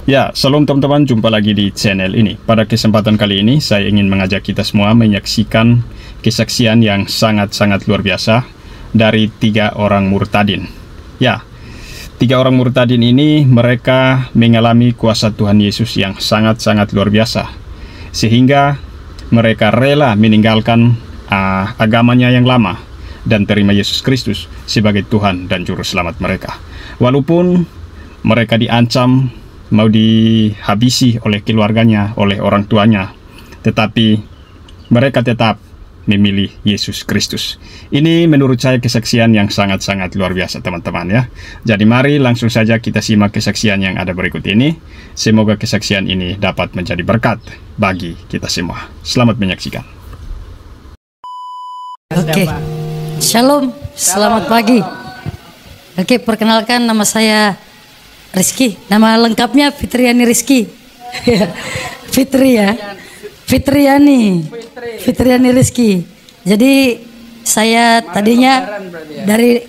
Ya, salam teman-teman, jumpa lagi di channel ini. Pada kesempatan kali ini, saya ingin mengajak kita semua menyaksikan kesaksian yang sangat-sangat luar biasa dari 3 orang murtadin. Ya, 3 orang murtadin ini mereka mengalami kuasa Tuhan Yesus yang sangat-sangat luar biasa. Sehingga mereka rela meninggalkan agamanya yang lama dan terima Yesus Kristus sebagai Tuhan dan Juru Selamat mereka. Walaupun mereka diancam mau dihabisi oleh keluarganya, oleh orang tuanya, tetapi mereka tetap memilih Yesus Kristus. Ini menurut saya kesaksian yang sangat-sangat luar biasa, teman-teman ya. Jadi mari langsung saja kita simak kesaksian yang ada berikut ini. Semoga kesaksian ini dapat menjadi berkat bagi kita semua. Selamat menyaksikan. Oke, Shalom, selamat pagi. Oke, perkenalkan, nama saya Rizky. Nama lengkapnya Fitriani Rizky. Fitri ya, Fitriani Rizky. Jadi saya tadinya dari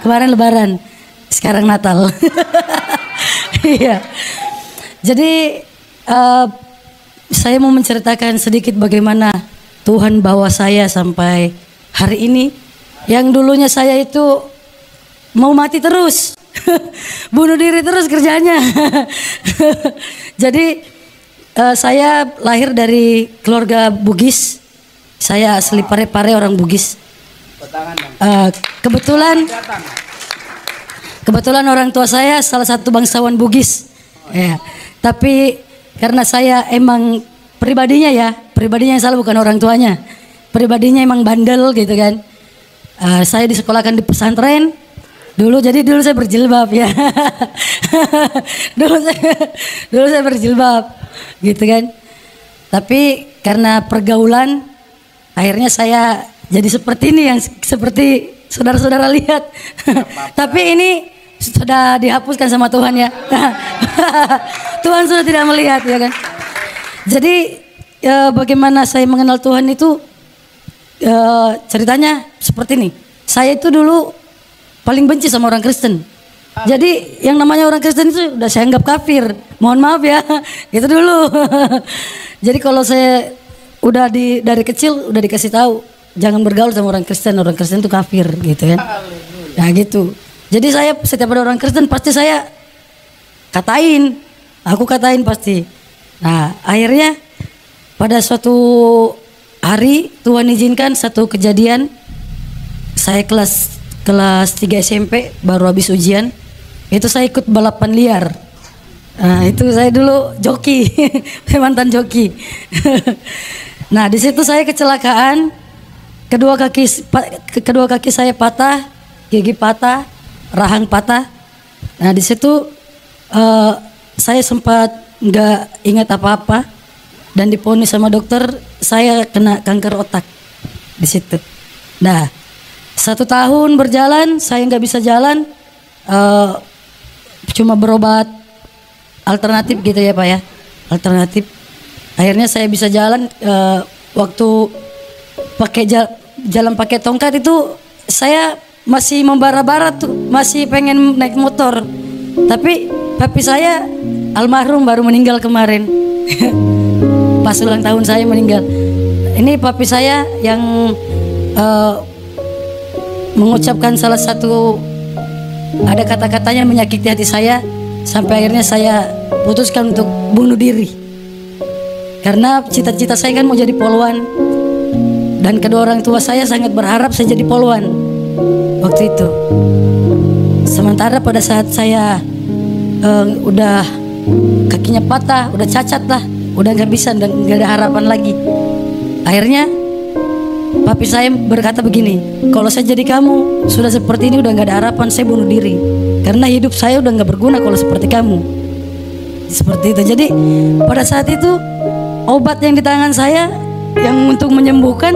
kemarin Lebaran, sekarang Natal. Iya. Jadi saya mau menceritakan sedikit bagaimana Tuhan bawa saya sampai hari ini. Yang dulunya saya itu mau mati terus. Bunuh diri terus kerjanya. Jadi saya lahir dari keluarga Bugis. Saya asli Parepare, orang Bugis. Kebetulan orang tua saya salah satu bangsawan Bugis. Ya. Tapi karena saya emang pribadinya yang salah bukan orang tuanya. Pribadinya emang bandel gitu kan. Saya disekolahkan di pesantren. Dulu saya berjilbab ya. dulu saya berjilbab gitu kan. Tapi karena pergaulan akhirnya saya jadi seperti ini yang seperti saudara-saudara lihat. Tapi ini sudah dihapuskan sama Tuhan ya. Tuhan sudah tidak melihat ya kan. Jadi bagaimana saya mengenal Tuhan itu ceritanya seperti ini. Saya itu dulu paling benci sama orang Kristen. Jadi yang namanya orang Kristen itu udah saya anggap kafir. Mohon maaf ya, gitu dulu. Jadi kalau saya udah dari kecil udah dikasih tahu jangan bergaul sama orang Kristen itu kafir gitu kan. Nah gitu. Jadi saya setiap ada orang Kristen pasti saya aku katain pasti. Nah akhirnya pada suatu hari Tuhan izinkan satu kejadian, saya kelas 3 SMP baru habis ujian, itu saya ikut balapan liar. Nah itu saya dulu joki, mantan joki. Nah di situ saya kecelakaan, kedua kaki saya patah, gigi patah, rahang patah. Nah di situ saya sempat nggak ingat apa-apa dan diponis sama dokter saya kena kanker otak di situ. Nah 1 tahun berjalan, saya nggak bisa jalan, cuma berobat alternatif gitu ya Pak ya, alternatif. Akhirnya saya bisa jalan, waktu pakai jalan pakai tongkat itu saya masih membara-bara tuh, masih pengen naik motor. Tapi papi saya almarhum baru meninggal kemarin, pas ulang tahun saya meninggal. Ini papi saya yang mengucapkan salah satu ada kata-katanya menyakiti hati saya sampai akhirnya saya putuskan untuk bunuh diri. Karena cita-cita saya kan mau jadi polwan dan kedua orang tua saya sangat berharap saya jadi polwan waktu itu. Sementara pada saat saya udah kakinya patah, udah cacat lah, udah nggak bisa dan nggak ada harapan lagi. Akhirnya papi saya berkata begini, kalau saya jadi kamu sudah seperti ini udah nggak ada harapan, saya bunuh diri. Karena hidup saya udah nggak berguna kalau seperti kamu. Seperti itu. Jadi pada saat itu obat yang di tangan saya yang untuk menyembuhkan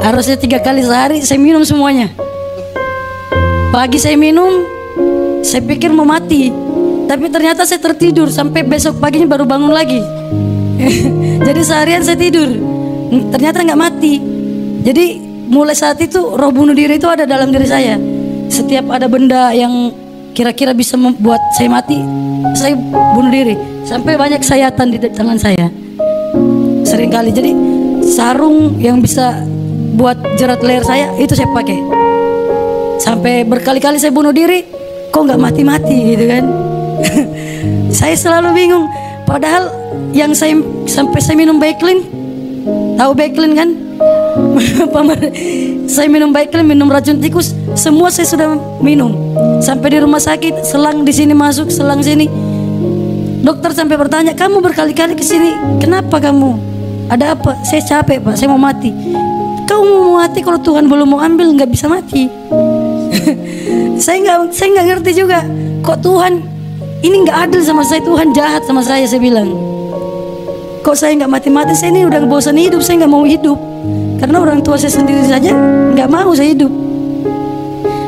harusnya 3 kali sehari saya minum semuanya. Pagi saya minum, saya pikir mau mati, tapi ternyata saya tertidur sampai besok paginya baru bangun lagi. Jadi seharian saya tidur, ternyata nggak mati. Jadi mulai saat itu roh bunuh diri itu ada dalam diri saya. Setiap ada benda yang kira-kira bisa membuat saya mati, saya bunuh diri. Sampai banyak sayatan di tangan saya seringkali. Jadi sarung yang bisa buat jerat leher saya itu saya pakai. Sampai berkali-kali saya bunuh diri, kok nggak mati-mati gitu kan. Saya selalu bingung. Padahal yang sampai saya minum Baiklin, tahu Baiklin kan? Saya minum Baiklin, minum racun tikus, semua saya sudah minum. Sampai di rumah sakit, selang di sini masuk, selang sini. Dokter sampai bertanya, kamu berkali-kali ke sini, kenapa kamu? Ada apa? Saya capek Pak, saya mau mati. Kau mau mati kalau Tuhan belum mau ambil, nggak bisa mati. Saya nggak ngerti juga. Kok Tuhan ini nggak adil sama saya, Tuhan jahat sama saya bilang. Kok saya nggak mati-mati? Saya ini udah bosan hidup, saya nggak mau hidup. Karena orang tua saya sendiri saja nggak mau saya hidup.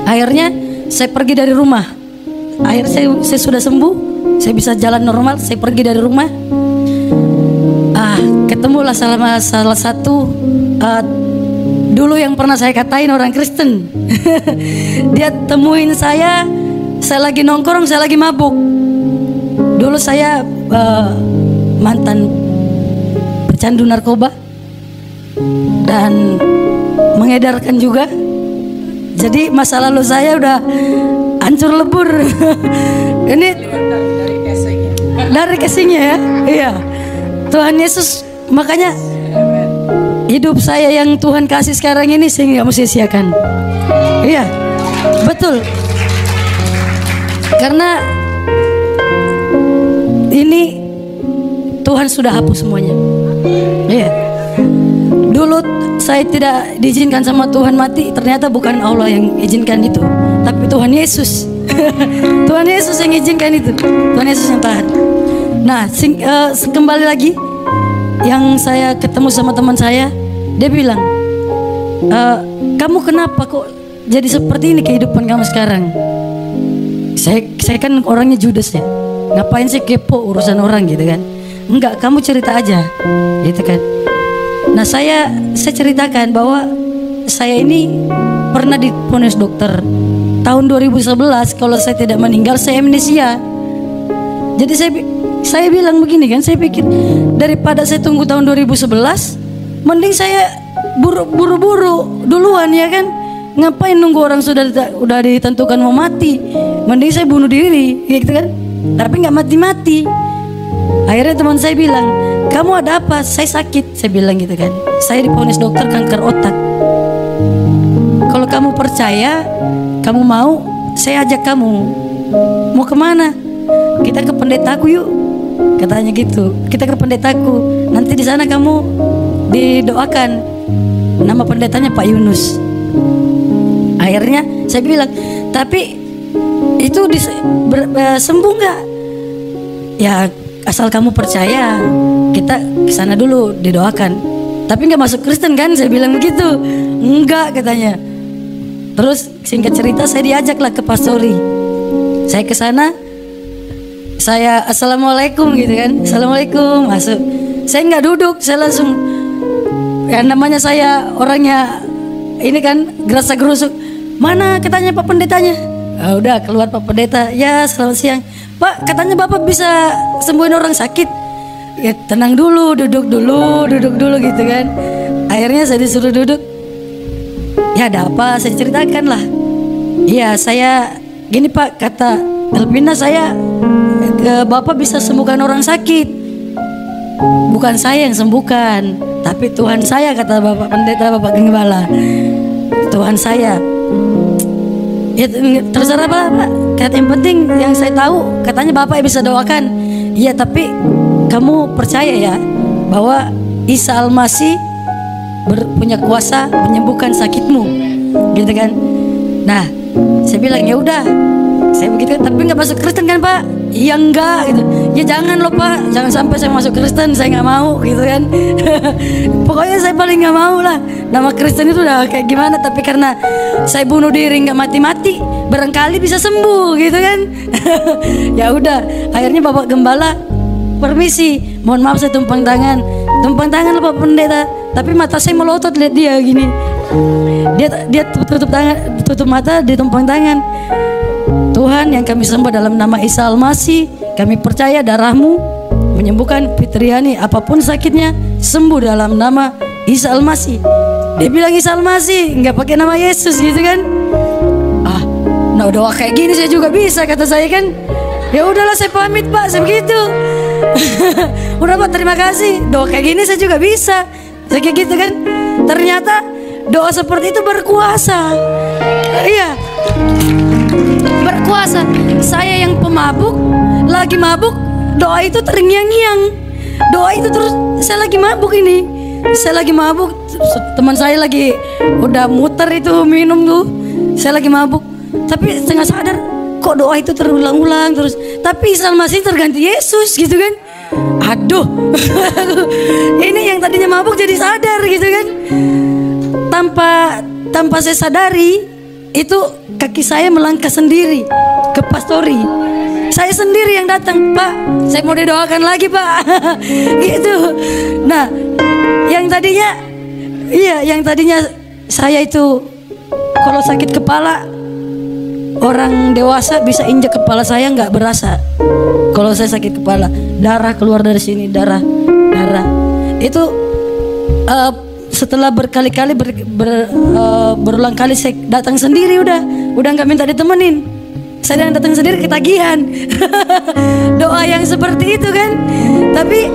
Akhirnya saya pergi dari rumah. Akhirnya saya sudah sembuh, saya bisa jalan normal. Saya pergi dari rumah. Ketemulah salah satu dulu yang pernah saya katain orang Kristen. Dia temuin saya lagi nongkrong, saya lagi mabuk. Dulu saya mantan pecandu narkoba dan mengedarkan juga. Jadi masa lalu saya udah hancur lebur. Ini dari casingnya ya. Iya. Tuhan Yesus, makanya hidup saya yang Tuhan kasih sekarang ini saya nggak mau sia-siakan. Iya, betul. Karena ini Tuhan sudah hapus semuanya. Iya. Dulu saya tidak diizinkan sama Tuhan mati, ternyata bukan Allah yang izinkan itu, tapi Tuhan Yesus. Tuhan Yesus yang izinkan itu. Tuhan Yesus yang tahan. Nah, kembali lagi, yang saya ketemu sama teman saya, dia bilang, kamu kenapa kok jadi seperti ini kehidupan kamu sekarang? Saya kan orangnya judes ya, ngapain sih kepo urusan orang gitu kan? Enggak, kamu cerita aja, gitu kan? Nah, saya ceritakan bahwa saya ini pernah divonis dokter tahun 2011 kalau saya tidak meninggal saya amnesia. Jadi saya bilang begini kan, saya pikir daripada saya tunggu tahun 2011, mending saya buru-buru duluan ya kan. Ngapain nunggu orang sudah ditentukan mau mati, mending saya bunuh diri gitu kan. Tapi nggak mati-mati. Akhirnya teman saya bilang, kamu ada apa? Saya sakit, saya bilang gitu kan. Saya divonis dokter kanker otak. Kalau kamu percaya, kamu mau, saya ajak kamu. Mau kemana? Kita ke pendetaku yuk, katanya gitu. Kita ke pendetaku, nanti di sana kamu didoakan. Nama pendetanya Pak Yunus. Akhirnya saya bilang, tapi itu sembuh nggak? Ya asal kamu percaya, kita ke sana dulu didoakan. Tapi nggak masuk Kristen kan? Saya bilang begitu. Enggak, katanya. Terus singkat cerita saya diajaklah ke pastori. Saya ke sana. Saya assalamualaikum gitu kan, assalamualaikum, masuk. Saya nggak duduk, saya langsung, ya namanya saya orangnya ini kan gerasa gerusuk. Mana katanya Pak Pendetanya? Udah keluar Pak Pendeta. Ya selamat siang Pak, katanya Bapak bisa sembuhin orang sakit. Ya tenang dulu, duduk dulu gitu kan. Akhirnya saya disuruh duduk. Ya ada apa? Saya ceritakan lah. Iya saya gini Pak, kata Elvina, saya Bapak bisa sembuhkan orang sakit. Bukan saya yang sembuhkan, tapi Tuhan saya, kata Bapak Pendeta, Bapak Gembala. Tuhan saya. Ya terserah Pak. Kata yang penting yang saya tahu, katanya Bapak bisa doakan. Iya, tapi kamu percaya ya bahwa Isa Al-Masih punya kuasa menyembuhkan sakitmu, gitu kan? Nah, saya bilang ya udah. Saya begitu, tapi nggak masuk Kristen kan Pak? Iya enggak gitu. Ya jangan loh Pak, jangan sampai saya masuk Kristen, saya nggak mau gitu kan. Pokoknya saya paling nggak mau lah. Nama Kristen itu udah kayak gimana, tapi karena saya bunuh diri nggak mati-mati, barangkali bisa sembuh gitu kan. Ya udah, akhirnya Bapak Gembala permisi, mohon maaf saya tumpang tangan lah Pak Pendeta, tapi mata saya melotot lihat dia gini. Dia tutup mata, ditumpang tangan. Tuhan yang kami sembah dalam nama Isa Al-Masih, kami percaya darah-Mu menyembuhkan Fitriani apapun sakitnya, sembuh dalam nama Isa Al-Masih. Dia bilang Isa Al-Masih, nggak pakai nama Yesus gitu kan. Nah doa kayak gini saya juga bisa, kata saya kan. Ya udahlah saya pamit Pak, saya begitu. Udah Pak, terima kasih. Doa kayak gini saya juga bisa, saya kayak gitu kan. Ternyata doa seperti itu berkuasa. Iya, berkuasa. Saya yang pemabuk, lagi mabuk, doa itu terngiang-ngiang. Doa itu terus, saya lagi mabuk ini, saya lagi mabuk, teman saya lagi udah muter itu minum tuh, saya lagi mabuk, tapi setengah sadar kok doa itu terulang-ulang terus, tapi Isa Al-Masih terganti Yesus gitu kan. Aduh, ini yang tadinya mabuk jadi sadar gitu kan. Tanpa saya sadari, itu kaki saya melangkah sendiri ke pastori. Saya sendiri yang datang, Pak, saya mau didoakan lagi Pak. Gitu. Nah, yang tadinya saya itu kalau sakit kepala, orang dewasa bisa injak kepala saya nggak berasa. Kalau saya sakit kepala, darah keluar dari sini, darah. Itu setelah berkali-kali berulang kali saya datang sendiri, udah nggak minta ditemenin. Saya datang sendiri ketagihan. Doa yang seperti itu kan. Tapi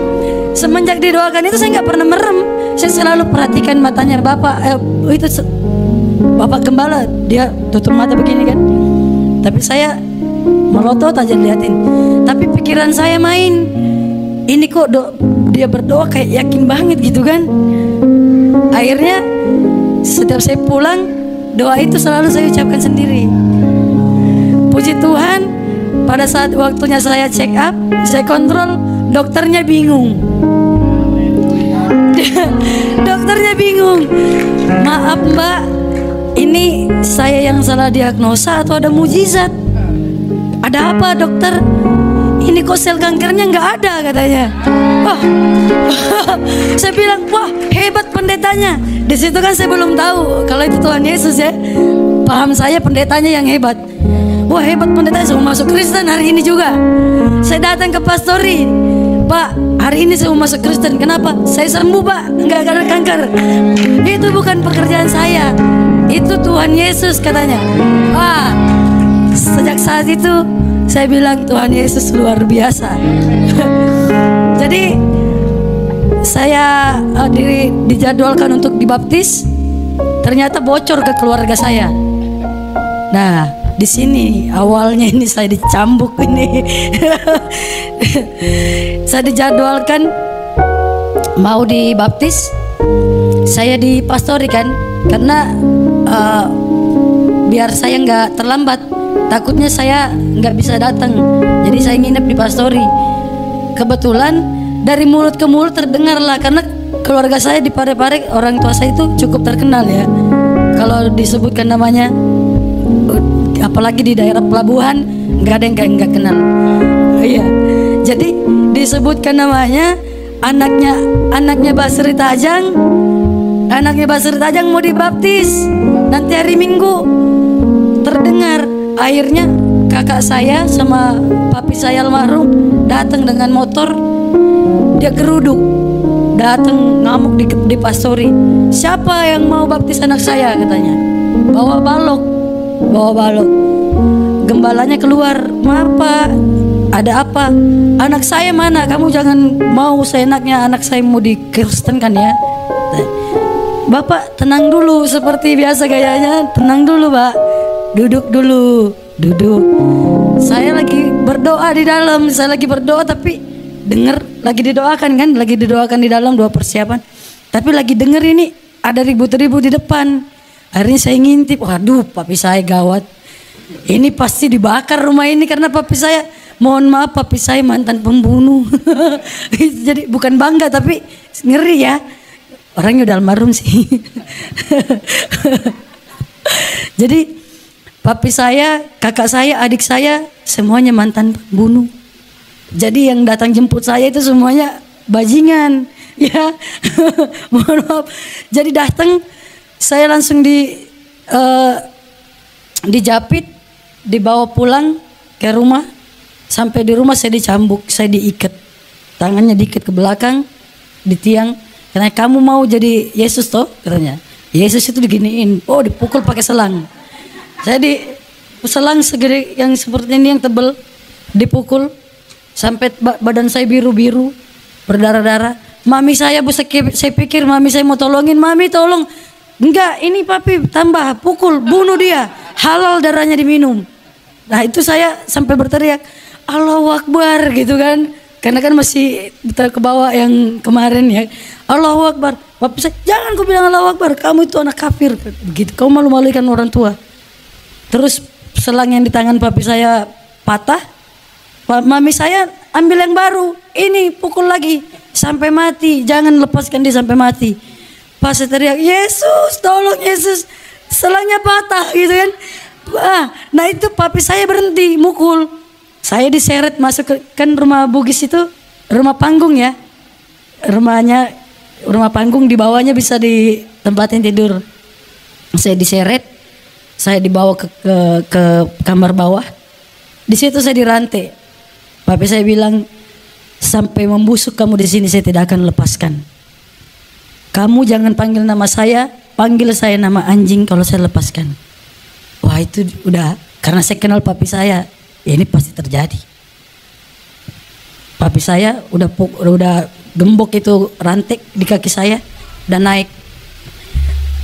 semenjak didoakan itu saya nggak pernah merem. Saya selalu perhatikan matanya Bapak. Itu Bapak Gembala, dia tutup mata begini kan. Tapi saya melotot aja liatin. Tapi pikiran saya main. Ini kok dia berdoa kayak yakin banget gitu kan. Akhirnya setiap saya pulang, doa itu selalu saya ucapkan sendiri. Puji Tuhan, pada saat waktunya saya check up, saya kontrol, dokternya bingung. Dokternya bingung. Maaf Mbak, ini saya yang salah diagnosa atau ada mujizat? Ada apa dokter? Ini kok sel kankernya nggak ada katanya. Wah, saya bilang wah hebat pendetanya. Di situ kan saya belum tahu kalau itu Tuhan Yesus ya. Paham saya pendetanya yang hebat. Wah hebat pendetanya, saya mau masuk Kristen hari ini juga. Saya datang ke pastori, Pak hari ini saya mau masuk Kristen. Kenapa? Saya sembuh Pak, nggak ada kanker. Itu bukan pekerjaan saya, itu Tuhan Yesus katanya. Wah, sejak saat itu saya bilang Tuhan Yesus luar biasa. Jadi saya dijadwalkan untuk dibaptis, ternyata bocor ke keluarga saya. Nah, di sini awalnya ini saya dicambuk ini. Saya dijadwalkan mau dibaptis, saya dipastori kan, karena biar saya nggak terlambat, takutnya saya nggak bisa datang, jadi saya nginep di pastori. Kebetulan dari mulut ke mulut terdengar lah, karena keluarga saya di Parepare, orang tua saya itu cukup terkenal ya. Kalau disebutkan namanya, apalagi di daerah pelabuhan, nggak ada yang nggak kenal. Iya, jadi disebutkan namanya, anaknya Basri Tajang, mau dibaptis nanti hari Minggu. Terdengar, akhirnya kakak saya sama papi saya almarhum datang dengan motor, dia geruduk, datang ngamuk di pastori. Siapa yang mau baptis anak saya katanya? Bawa balok. Gembalanya keluar, maaf Pak, ada apa? Anak saya mana? Kamu jangan mau seenaknya anak saya mau dikristenkan ya. Bapak tenang dulu, seperti biasa gayanya. Tenang dulu Pak, duduk dulu, duduk. Saya lagi berdoa di dalam, tapi dengar lagi didoakan kan, lagi didoakan di dalam, doa persiapan. Tapi lagi denger ini ada ribut-ribut di depan. Akhirnya saya ngintip, waduh papi saya gawat. Ini pasti dibakar rumah ini karena papi saya, mohon maaf papi saya mantan pembunuh. Jadi bukan bangga tapi ngeri ya. Orangnya udah almarhum sih. Jadi papi saya, kakak saya, adik saya semuanya mantan pembunuh. Jadi yang datang jemput saya itu semuanya bajingan, ya. Mohon maaf. Jadi datang, saya langsung dijapit, dibawa pulang ke rumah. Sampai di rumah saya dicambuk, saya diikat, tangannya diikat ke belakang di tiang. Karena kamu mau jadi Yesus toh, katanya. Yesus itu diginiin, oh dipukul pakai selang. Saya di selang segede yang seperti ini yang tebel, dipukul sampai badan saya biru-biru, berdarah-darah. Mami saya saya pikir mami saya mau tolongin, mami tolong. Enggak, ini papi tambah pukul, bunuh dia, halal darahnya diminum. Nah itu saya sampai berteriak, Allahu Akbar gitu kan. Karena kan masih ke bawah yang kemarin ya. Allahu Akbar. Papi saya, jangan kau bilang Allahu Akbar, kamu itu anak kafir. Gitu, kau malu-malukan orang tua. Terus selang yang di tangan papi saya patah. Mami saya ambil yang baru. Ini pukul lagi sampai mati. Jangan lepaskan dia sampai mati. Pas saya teriak, Yesus, tolong Yesus, selangnya patah gitu kan. Nah itu papi saya berhenti mukul. Saya diseret masuk ke kan rumah Bugis itu rumah panggung ya. Rumah panggung, di bawahnya bisa ditempatin tidur. Saya diseret, saya dibawa ke kamar bawah. Di situ saya dirantai. Papi saya bilang, sampai membusuk kamu di sini saya tidak akan lepaskan. Kamu jangan panggil nama saya, panggil saya nama anjing kalau saya lepaskan. Wah itu udah, karena saya kenal papi saya, ini pasti terjadi. Papi saya udah gembok itu rantai di kaki saya, udah naik.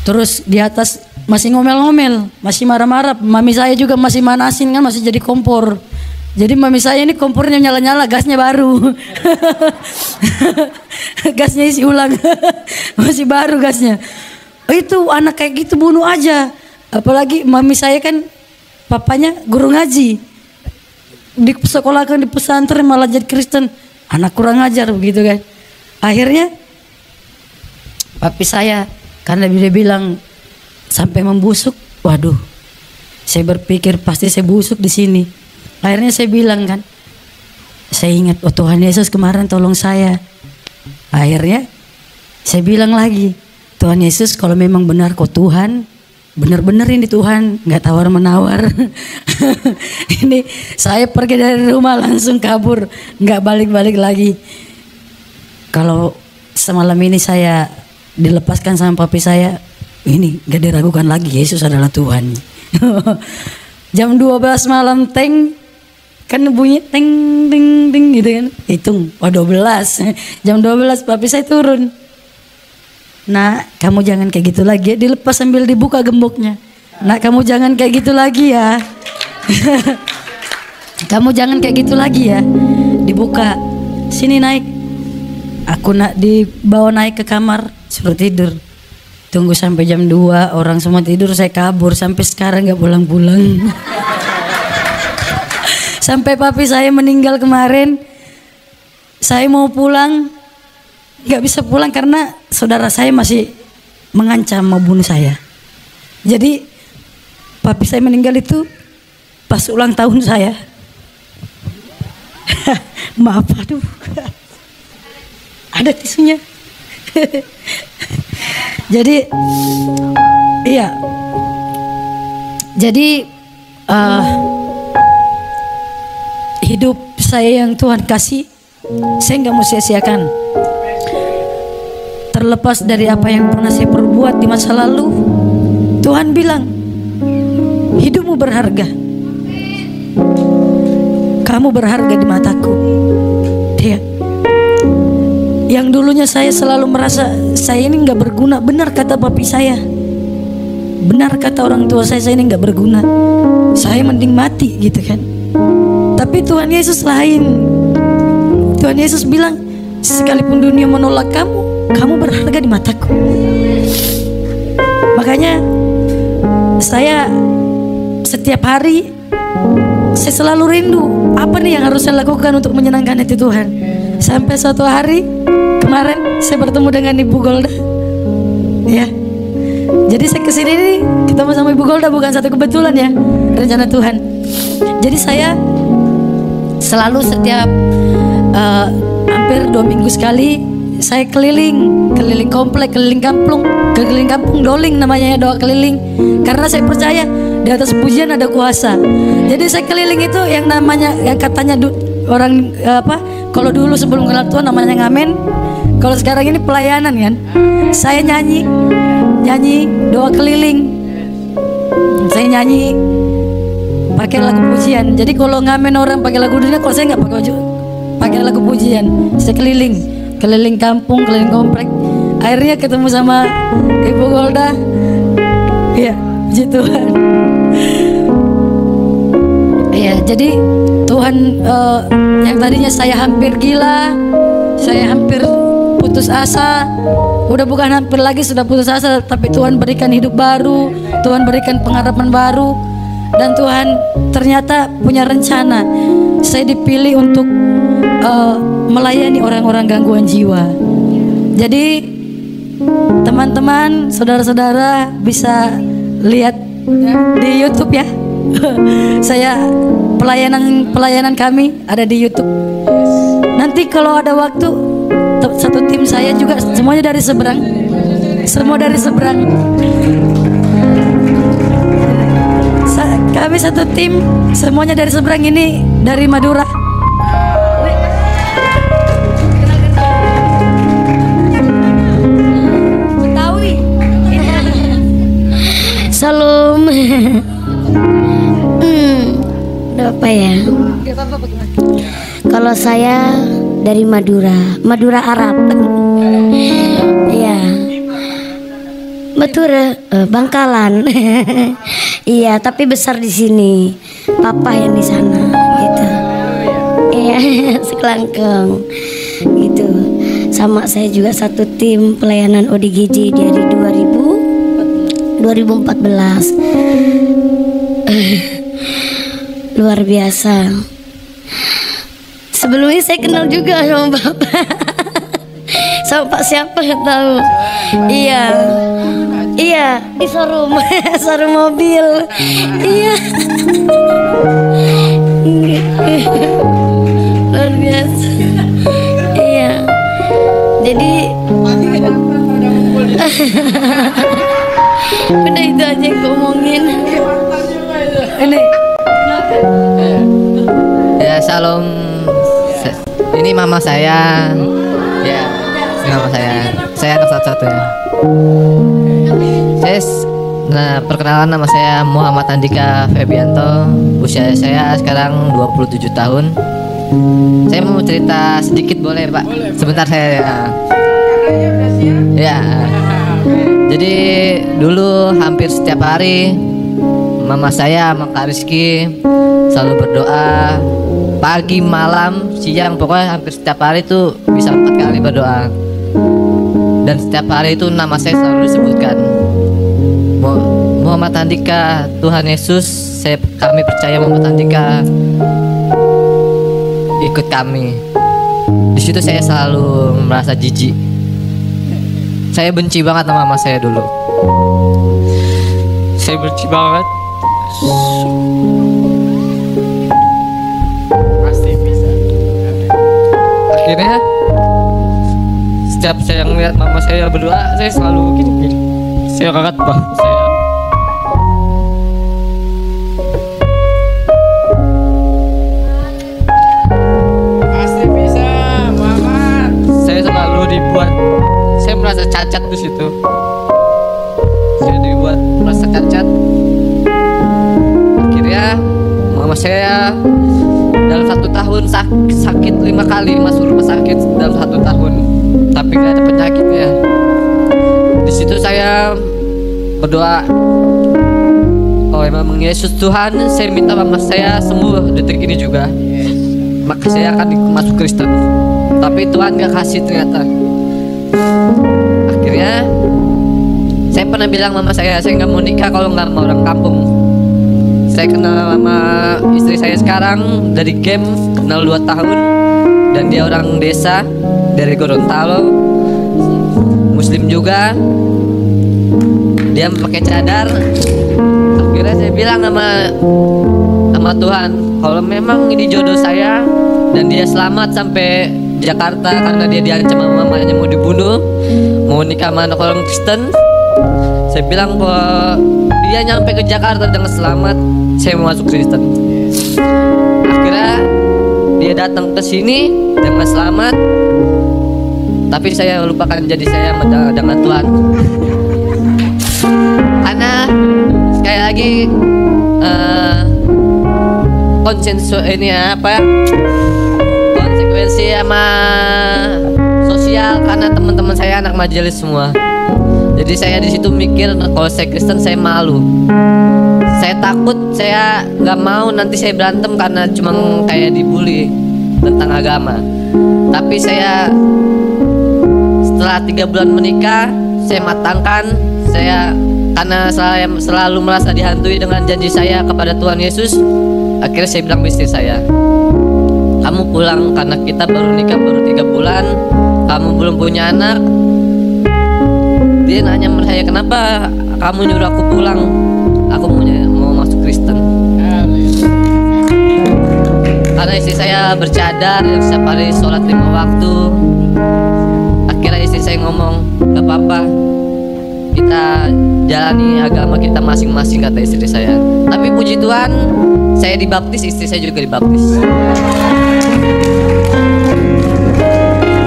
Terus di atas masih ngomel-ngomel, masih marah-marah. Mami saya juga masih manasin kan, masih jadi kompor. Jadi mami saya ini kompornya nyala-nyala, gasnya baru. Gasnya isi ulang. Masih baru gasnya. Itu anak kayak gitu bunuh aja. Apalagi mami saya kan papanya guru ngaji. Di sekolah kan di pesantren malah jadi Kristen. Anak kurang ajar begitu kan. Akhirnya papi saya karena dia bilang sampai membusuk, waduh. Saya berpikir pasti saya busuk di sini. Akhirnya saya bilang kan, saya ingat, oh Tuhan Yesus kemarin tolong saya. Akhirnya saya bilang lagi, Tuhan Yesus kalau memang benar kau Tuhan, benar-benar ini Tuhan, nggak tawar-menawar. Ini saya pergi dari rumah langsung kabur, nggak balik-balik lagi. Kalau semalam ini saya dilepaskan sama papi saya, ini nggak diragukan lagi, Yesus adalah Tuhan. Jam 12 malam kan bunyi ting ting ting gitu kan, hitung, oh 12. Jam 12 papi saya turun. Nah kamu jangan kayak gitu lagi ya, dilepas sambil dibuka gemboknya. Nah kamu jangan kayak gitu lagi ya. Kamu jangan kayak gitu lagi ya, dibuka, sini naik. Aku dibawa naik ke kamar, suruh tidur. Tunggu sampai jam 2 orang semua tidur, saya kabur sampai sekarang nggak pulang-pulang. Sampai papi saya meninggal kemarin, saya mau pulang, nggak bisa pulang karena saudara saya masih mengancam mau bunuh saya. Jadi papi saya meninggal itu pas ulang tahun saya. Maaf, aduh, ada tisunya. Jadi, iya, jadi hidup saya yang Tuhan kasih, saya nggak mau sia-siakan. Terlepas dari apa yang pernah saya perbuat di masa lalu, Tuhan bilang, hidupmu berharga. Kamu berharga di mataku. Dia, yang dulunya saya selalu merasa saya ini nggak berguna. Benar kata papi saya, benar kata orang tua saya ini nggak berguna. Saya mending mati gitu kan. Tapi Tuhan Yesus lain. Tuhan Yesus bilang, sekalipun dunia menolak kamu, kamu berharga di mataku. Makanya saya setiap hari saya selalu rindu, apa nih yang harus saya lakukan untuk menyenangkan hati Tuhan. Sampai suatu hari kemarin saya bertemu dengan Ibu Golda, ya. Jadi saya kesini nih ketemu sama Ibu Golda bukan satu kebetulan ya, rencana Tuhan. Jadi saya selalu setiap hampir 2 minggu sekali saya keliling komplek, keliling kampung doling namanya ya, doa keliling. Karena saya percaya di atas pujian ada kuasa. Jadi saya keliling itu yang namanya, yang katanya orang apa? Kalau dulu sebelum kenal Tuhan namanya ngamen. Kalau sekarang ini pelayanan kan. Saya nyanyi doa keliling. Saya nyanyi pakai lagu pujian. Jadi kalau ngamen orang pakai lagu dunia, kalau saya nggak pakai lagu pujian. Saya keliling kampung, keliling komplek. Akhirnya ketemu sama Ibu Golda. Iya, puji Tuhan. Iya, jadi Tuhan yang tadinya saya hampir gila, saya hampir putus asa, udah bukan hampir lagi, sudah putus asa, tapi Tuhan berikan hidup baru, Tuhan berikan pengharapan baru, dan Tuhan ternyata punya rencana. Saya dipilih untuk melayani orang-orang gangguan jiwa. Jadi teman-teman, saudara-saudara bisa lihat di YouTube ya. Saya pelayanan kami ada di YouTube. Nanti kalau ada waktu, satu tim saya juga semuanya dari seberang. Semua dari seberang. Kami satu tim semuanya dari seberang, ini dari Madura. Salam. Apa ya? Kalau saya dari Madura Arab. Iya. Madura Bangkalan. Iya, tapi besar di sini. Papa yang di sana gitu. Iya, Sekelangkeng. Gitu. Sama saya juga satu tim pelayanan ODGJ dari 2014. Luar biasa. Sebelumnya saya kenal juga sama Bapak. Sama Pak siapa nggak tahu. Iya di showroom showroom mobil. Iya. Luar biasa. Iya. Jadi udah itu aja yang ngomongin. Ini ya, salam. Ini mama saya. Ya, mama saya. Saya anak satu-satunya. Perkenalan, nama saya Muhammad Andika Febianto. Usia saya sekarang 27 tahun. Saya mau cerita sedikit, boleh Pak? Sebentar saya. Ya. Jadi dulu hampir setiap hari mama saya sama Kak Rizky selalu berdoa pagi, malam, siang, pokoknya hampir setiap hari itu bisa 4 kali berdoa. Dan setiap hari itu nama saya selalu disebutkan, Muhammad Andika, Tuhan Yesus, kami percaya Muhammad Andika, ikut kami. Di situ saya selalu merasa jijik. Saya benci banget sama mama saya dulu. Saya benci banget. Pasti bisa. Akhirnya setiap saya ngeliat mama saya berdoa, saya selalu gini. Saya angkat bahu saya. Pasti bisa, mama. Saya selalu dibuat. Saya merasa cacat di situ. Saya dibuat merasa cacat. Akhirnya mama saya dalam 1 tahun sakit 5 kali, masuk rumah sakit dalam 1 tahun, tapi gak ada penyakitnya. Di situ saya berdoa, oh memang Yesus Tuhan, saya minta mama saya sembuh detik ini juga, maka saya akan masuk Kristen. Tapi Tuhan gak kasih ternyata. Akhirnya saya pernah bilang mama saya nggak mau nikah kalau nggak sama orang kampung. Saya kenal sama istri saya sekarang dari game, kenal 2 tahun, dan dia orang desa dari Gorontalo, Muslim juga. Dia pakai cadar. Akhirnya saya bilang sama Tuhan, kalau memang ini jodoh saya dan dia selamat sampai Jakarta karena dia diancam sama mamanya mau dibunuh, mau nikah sama anak orang Kristen. Saya bilang kalau dia nyampe ke Jakarta dengan selamat, saya mau masuk Kristen. dia datang ke sini dengan selamat, tapi saya lupakan jadi saya dengan Tuhan. Karena sekali lagi konsekuensi sama sosial, karena teman-teman saya anak majelis semua. Jadi saya di situ mikir kalau saya Kristen saya malu. Saya takut, saya nggak mau nanti saya berantem karena cuma kayak dibully tentang agama. Tapi saya setelah 3 bulan menikah, saya matangkan, karena saya selalu merasa dihantui dengan janji saya kepada Tuhan Yesus. Akhirnya saya bilang ke istri saya, kamu pulang, karena kita baru nikah baru 3 bulan, kamu belum punya anak. Dia nanya sama saya, kenapa kamu nyuruh aku pulang? Aku mau masuk Kristen. Karena istri saya bercadar yang setiap hari sholat 5 waktu. Akhirnya istri saya ngomong, gak apa-apa, kita jalani agama kita masing-masing, kata istri saya. Tapi puji Tuhan, saya dibaptis, istri saya juga dibaptis.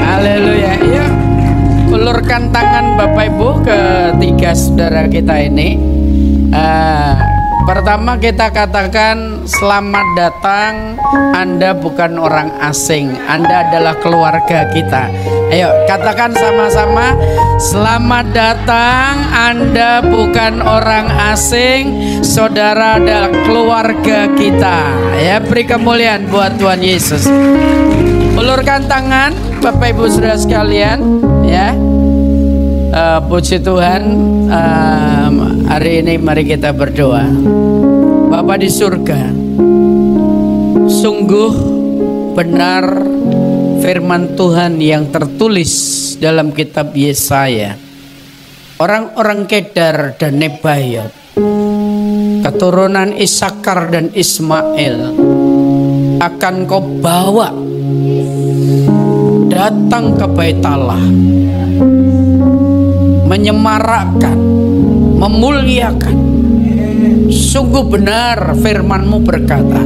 Haleluya. Yuk, ulurkan tangan Bapak Ibu ke 3 saudara kita ini. Pertama kita katakan selamat datang, Anda bukan orang asing, Anda adalah keluarga kita. Ayo katakan sama-sama, selamat datang, Anda bukan orang asing, saudara adalah keluarga kita. Ya, beri kemuliaan buat Tuhan Yesus. Ulurkan tangan Bapak Ibu saudara sekalian, ya. Puji Tuhan, hari ini mari kita berdoa. Bapa di surga, sungguh benar firman Tuhan yang tertulis dalam kitab Yesaya. Orang-orang Kedar dan Nebayot, keturunan Isakar dan Ismail, akan kau bawa datang ke Bait Allah, menyemarakkan, memuliakan. Sungguh benar firman-Mu berkata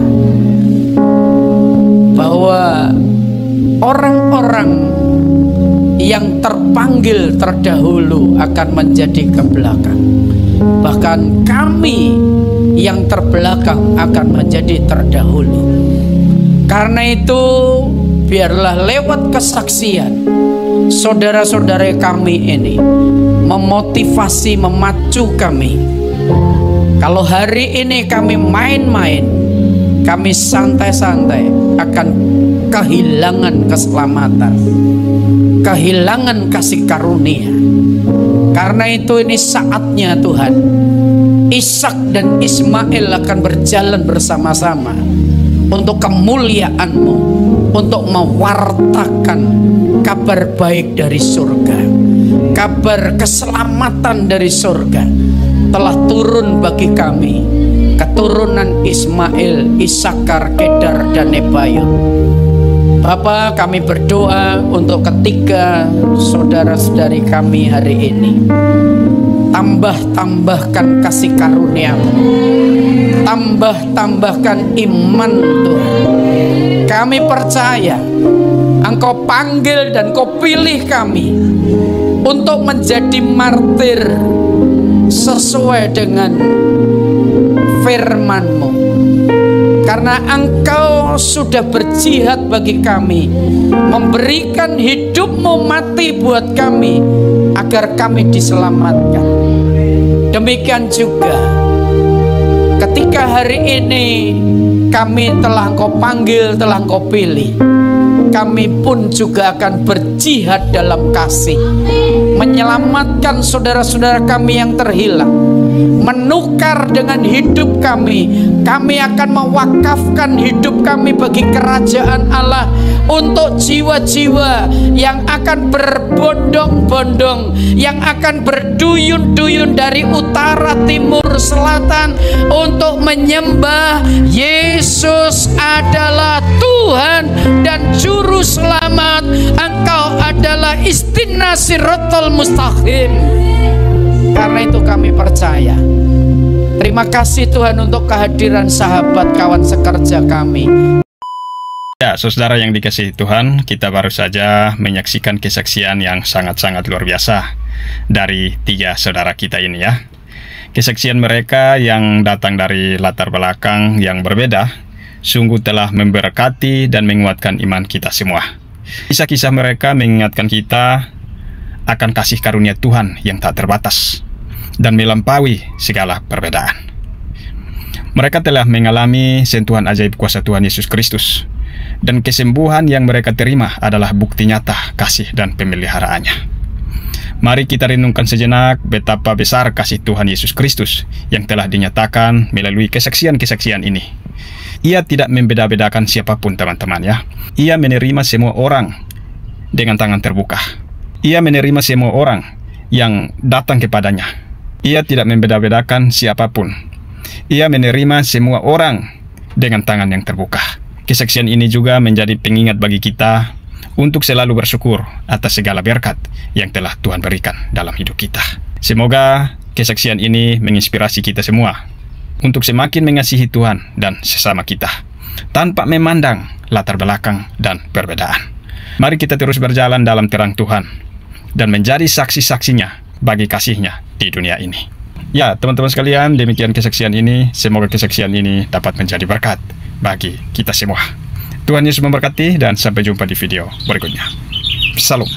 bahwa orang-orang yang terpanggil terdahulu akan menjadi ke belakang, bahkan kami yang terbelakang akan menjadi terdahulu. Karena itu biarlah lewat kesaksian saudara-saudara kami ini memotivasi, memacu kami. Kalau hari ini kami main-main, kami santai-santai, akan kehilangan keselamatan, kehilangan kasih karunia. Karena itu ini saatnya Tuhan, Ishak dan Ismail akan berjalan bersama-sama untuk kemuliaan-Mu, untuk mewartakan kabar baik dari surga. Kabar keselamatan dari surga telah turun bagi kami, keturunan Ismail, Isakar, Kedar, dan Nebayot. Bapa, kami berdoa untuk ketiga saudara-saudari kami hari ini. Tambahkan kasih karunia-Mu, tambahkan iman Tuhan. Kami percaya Engkau panggil dan Kau pilih kami untuk menjadi martir sesuai dengan firman-Mu. Karena Engkau sudah berjihad bagi kami, memberikan hidup-Mu mati buat kami agar kami diselamatkan. Demikian juga ketika hari ini kami telah Engkau panggil, telah Engkau pilih, kami pun juga akan berjihad dalam kasih, menyelamatkan saudara-saudara kami yang terhilang, menukar dengan hidup kami. Kami akan mewakafkan hidup kami bagi kerajaan Allah, untuk jiwa-jiwa yang akan berbondong-bondong, yang akan berduyun-duyun dari utara, timur, selatan, untuk menyembah Yesus adalah Tuhan dan Juru Selamat. Engkau adalah Istina Siratal Mustaqim. Karena itu kami percaya. Terima kasih Tuhan untuk kehadiran sahabat kawan sekerja kami. Ya, saudara yang dikasihi Tuhan, kita baru saja menyaksikan kesaksian yang sangat-sangat luar biasa dari 3 saudara kita ini ya. Kesaksian mereka yang datang dari latar belakang yang berbeda sungguh telah memberkati dan menguatkan iman kita semua. Kisah-kisah mereka mengingatkan kita akan kasih karunia Tuhan yang tak terbatas dan melampaui segala perbedaan. Mereka telah mengalami sentuhan ajaib kuasa Tuhan Yesus Kristus, dan kesembuhan yang mereka terima adalah bukti nyata kasih dan pemeliharaannya. Mari kita renungkan sejenak betapa besar kasih Tuhan Yesus Kristus yang telah dinyatakan melalui kesaksian-kesaksian ini. Ia tidak membeda-bedakan siapapun, teman-teman ya. Ia menerima semua orang dengan tangan terbuka. Ia menerima semua orang yang datang kepadanya. Ia tidak membeda-bedakan siapapun. Ia menerima semua orang dengan tangan yang terbuka. Kesaksian ini juga menjadi pengingat bagi kita untuk selalu bersyukur atas segala berkat yang telah Tuhan berikan dalam hidup kita. Semoga kesaksian ini menginspirasi kita semua untuk semakin mengasihi Tuhan dan sesama kita, tanpa memandang latar belakang dan perbedaan. Mari kita terus berjalan dalam terang Tuhan dan menjadi saksi-saksinya bagi kasih-Nya di dunia ini. Ya, teman-teman sekalian, demikian kesaksian ini. Semoga kesaksian ini dapat menjadi berkat bagi kita semua. Tuhan Yesus memberkati dan sampai jumpa di video berikutnya. Salam.